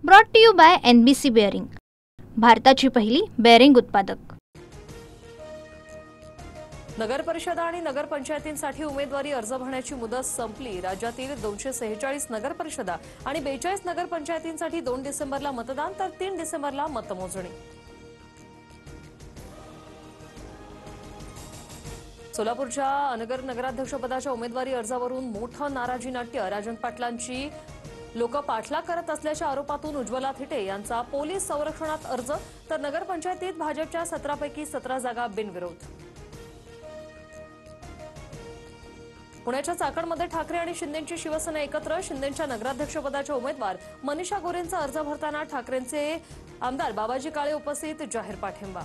Brought to you by NBC bearing, भारताची पहिली bearing उत्पादक। नगर परिषदा आणि नगर पंचायतींसाठी उमेदवारी अर्ज भरण्याची मुदत संपली। राज्यातील 246 नगर परिषदा आणि 42 नगर पंचायतींसाठी 2 डिसेंबरला मतदान तर 3 डिसेंबरला मतमोजणी। सोलापूरच्या अनगर नगराध्यक्षपदाच्या उमेदवारी अर्जावरून मोठं नाराजी नाट्य। राजन पाटलांची लोक पाठलाग करत असल्याच्या आरोपातून उज्ज्वला थिटे यांचा पोलीस संरक्षणात अर्ज तर नगरपंचायतीत भाजपच्या 17 पैकी 17 जागा बिनविरोध। पुण्याच्या चाकणमध्ये ठाकरे आणि शिंदेंची शिवसेना एकत्र। शिंदेंच्या नगराध्यक्षपदाच्या उमेदवार मनीषा गोरेंचा अर्ज भरताना ठाकरेंचे आमदार बाबाजी काळे उपस्थित, जाहीर पाठिंबा।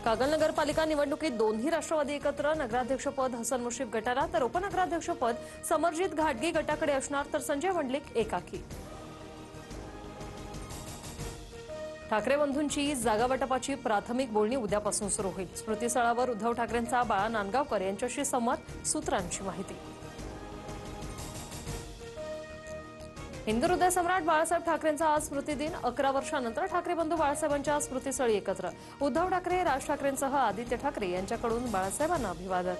कागल नगरपालिका निवडणुकीत दोन्ही राष्ट्रवादी एकत्र। नगराध्यक्षपद हसन मुश्रीफ गटाला तर उपनगराध्यक्षपद समरजित घाटगे गटाकडे असणार तर संजय मंडलिक एकाकी। ठाकरे बंधूंची जागावाटपाची प्राथमिक बोलणी उद्यापासून सुरू होईल। स्मृतीस्थळावर उद्धव ठाकरेंचा बाळा नांदगावकर यांच्याशी संवाद, सूत्रांची माहिती। हिंदू हृदय सम्राट बाळासाहेब ठाकरेंचा आज स्मृतिदिन। 11 वर्षांनंतर ठाकरे बंधू बाळासाहेबांच्या स्मृतीस्थळी एकत्र। उद्धव ठाकरे, राज ठाकरेंसह आदित्य ठाकरे यांच्याकडून बाळासाहेबांना अभिवादन।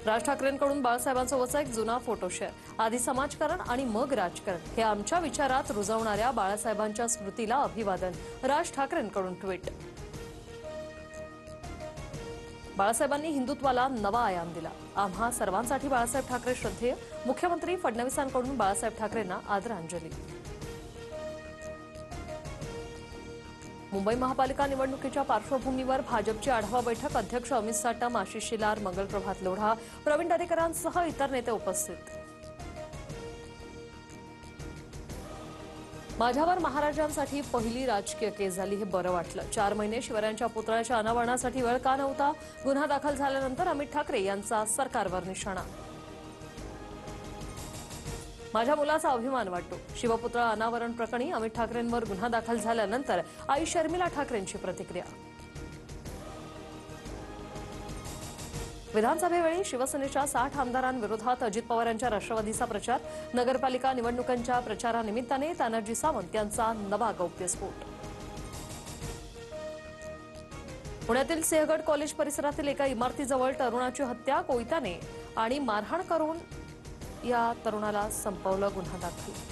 राज ठाकरेंकडून बाळासाहेबांसोबतचा एक जुना फोटो शेअर। आधी समाजकारण आणि मग राजकारण हे आमच्या विचारात रुजवणाऱ्या बाळासाहेबांच्या स्मृतीला अभिवादन। राज ठाकरेंकडून ट्विट। बाळासाहेबांनी हिंदुत्वाला नवा आयाम दिला। आम्हा सर्वांसाठी बाळासाहेब ठाकरे श्रद्धेय। मुख्यमंत्री फडणवीसांकडून बाळासाहेब ठाकरेंना आदरांजली। मुंबई महापालिका निवडणुकीच्या पार्श्वभूमीवर भाजपची आढावा बैठक। अध्यक्ष अमित साटम, आशिष शेलार, मंगलप्रभात लोढा, प्रवीण दरेकरांसह इतर नेते उपस्थित। माझ्यावर महाराजांसाठी पहिली राजकीय केस झाली, हे बरं वाटलं। 4 महिने शिवरायांच्या पुतळ्याच्या अनावरणासाठी वेळ का नव्हता? गुन्हा दाखल झाल्यानंतर अमित ठाकरे यांचा सरकारवर निशाणा। माझ्या मुलाचा अभिमान वाटतो। शिवपुतळा अनावरण प्रकरणी अमित ठाकरेंवर गुन्हा दाखल झाल्यानंतर आई शर्मिला ठाकरेंची प्रतिक्रिया। विधानसभेवेळी शिवसेनेच्या 60 आमदारांविरोधात अजित पवार यांच्या राष्ट्रवादीचा प्रचार। नगरपालिका निवडणुकांच्या प्रचारानिमित्ताने तानाजी सावंत यांचा नवा गौप्यस्फोट। पुण्यातील सिंहगड कॉलेज परिसरातील एका इमारतीजवळ तरुणाची हत्या, कोयत्याने आणि मारहाण करून या तरुणाला संपवलं, गुन्हा दाखल।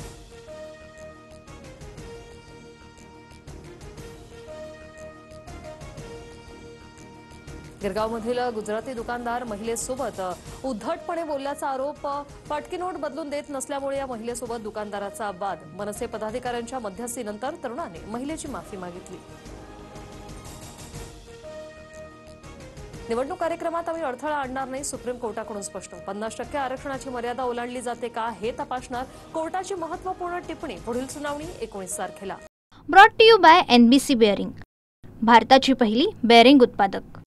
गिरगावमधील गुजराती दुकानदार महिलेसोबत उद्धटपणे बोलल्याचा आरोप। पाटकी नोट बदलून देत नसल्यामुळे या महिलेसोबत दुकानदाराचा वाद। मनसे पदाधिकाऱ्यांच्या मध्यस्थीनंतर तरुणाने महिलेची माफी मागितली। निवडणूक कार्यक्रमात आम्ही अडथळा आणणार नाही, सुप्रीम कोर्टाकडून स्पष्ट। 50% आरक्षणाची मर्यादा ओलांडली जाते का हे तपासणार कोर्टाची महत्त्वपूर्ण टिप्पणी। पुढील सुनावणी 19 तारखेला। Brought to you by NBC bearing, भारताची पहिली बेअरिंग उत्पादक।